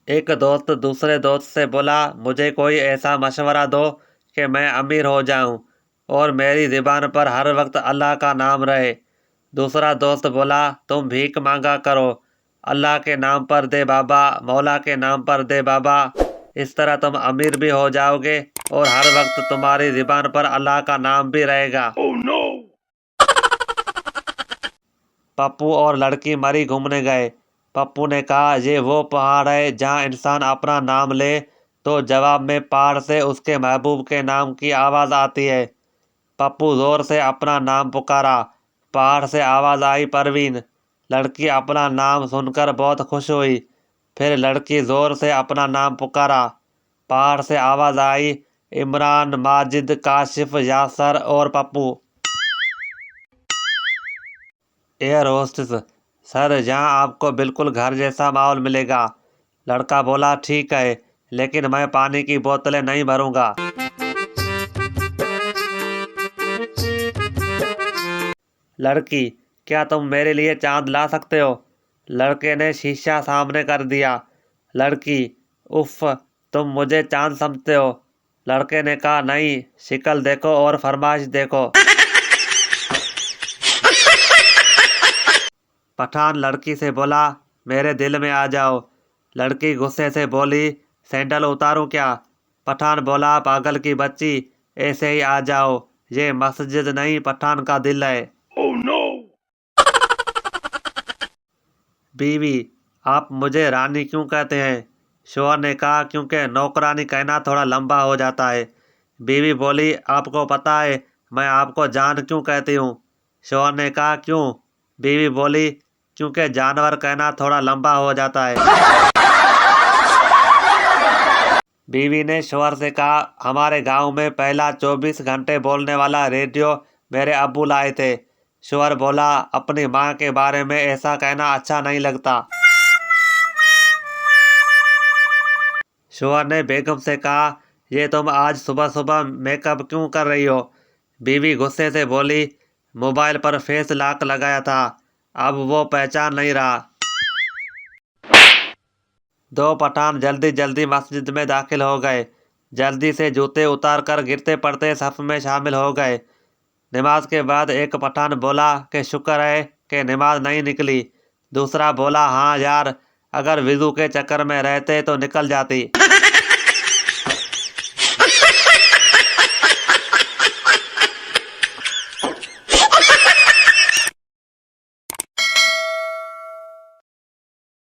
एक दोस्त दूसरे दोस्त से बोला, मुझे कोई ऐसा मशवरा दो कि मैं अमीर हो जाऊं और मेरी ज़ुबान पर हर वक्त अल्लाह का नाम रहे। दूसरा दोस्त बोला, तुम भीख मांगा करो, अल्लाह के नाम पर दे बाबा, मौला के नाम पर दे बाबा। इस तरह तुम अमीर भी हो जाओगे और हर वक्त तुम्हारी ज़ुबान पर अल्लाह का नाम भी रहेगा। Oh no! पप्पू और लड़की मरी घूमने गए। पप्पू ने कहा, ये वो पहाड़ है जहाँ इंसान अपना नाम ले तो जवाब में पहाड़ से उसके महबूब के नाम की आवाज़ आती है। पप्पू जोर से अपना नाम पुकारा। पहाड़ से आवाज़ आई, परवीन। लड़की अपना नाम सुनकर बहुत खुश हुई। फिर लड़की जोर से अपना नाम पुकारा। पहाड़ से आवाज़ आई, इमरान, माजिद, काशिफ, यासर और पप्पू। एयर होस्टेस, सर यहाँ आपको बिल्कुल घर जैसा माहौल मिलेगा। लड़का बोला, ठीक है, लेकिन मैं पानी की बोतलें नहीं भरूंगा। लड़की, क्या तुम मेरे लिए चांद ला सकते हो? लड़के ने शीशा सामने कर दिया। लड़की, उफ, तुम मुझे चांद समझते हो? लड़के ने कहा, नहीं, शिकल देखो और फरमाइश देखो। पठान लड़की से बोला, मेरे दिल में आ जाओ। लड़की गुस्से से बोली, सैंडल उतारूं क्या? पठान बोला, पागल की बच्ची, ऐसे ही आ जाओ, ये मस्जिद नहीं पठान का दिल है। Oh no! बीवी, आप मुझे रानी क्यों कहते हैं? शौहर ने कहा, क्योंकि नौकरानी कहना थोड़ा लंबा हो जाता है। बीवी बोली, आपको पता है मैं आपको जान क्यों कहती हूँ? शौहर ने कहा, क्यों? बीवी बोली, क्योंकि जानवर कहना थोड़ा लंबा हो जाता है। बीवी ने शौहर से कहा, हमारे गांव में पहला 24 घंटे बोलने वाला रेडियो मेरे अब्बू लाए थे। शौहर बोला, अपनी माँ के बारे में ऐसा कहना अच्छा नहीं लगता। शौहर ने बेगम से कहा, ये तुम आज सुबह सुबह मेकअप क्यों कर रही हो? बीवी गुस्से से बोली, मोबाइल पर फेस लॉक लगाया था, अब वो पहचान नहीं रहा। दो पठान जल्दी जल्दी मस्जिद में दाखिल हो गए। जल्दी से जूते उतार कर गिरते पड़ते सफ में शामिल हो गए। नमाज के बाद एक पठान बोला कि शुक्र है कि नमाज नहीं निकली। दूसरा बोला, हाँ यार, अगर विज़ू के चक्कर में रहते तो निकल जाती।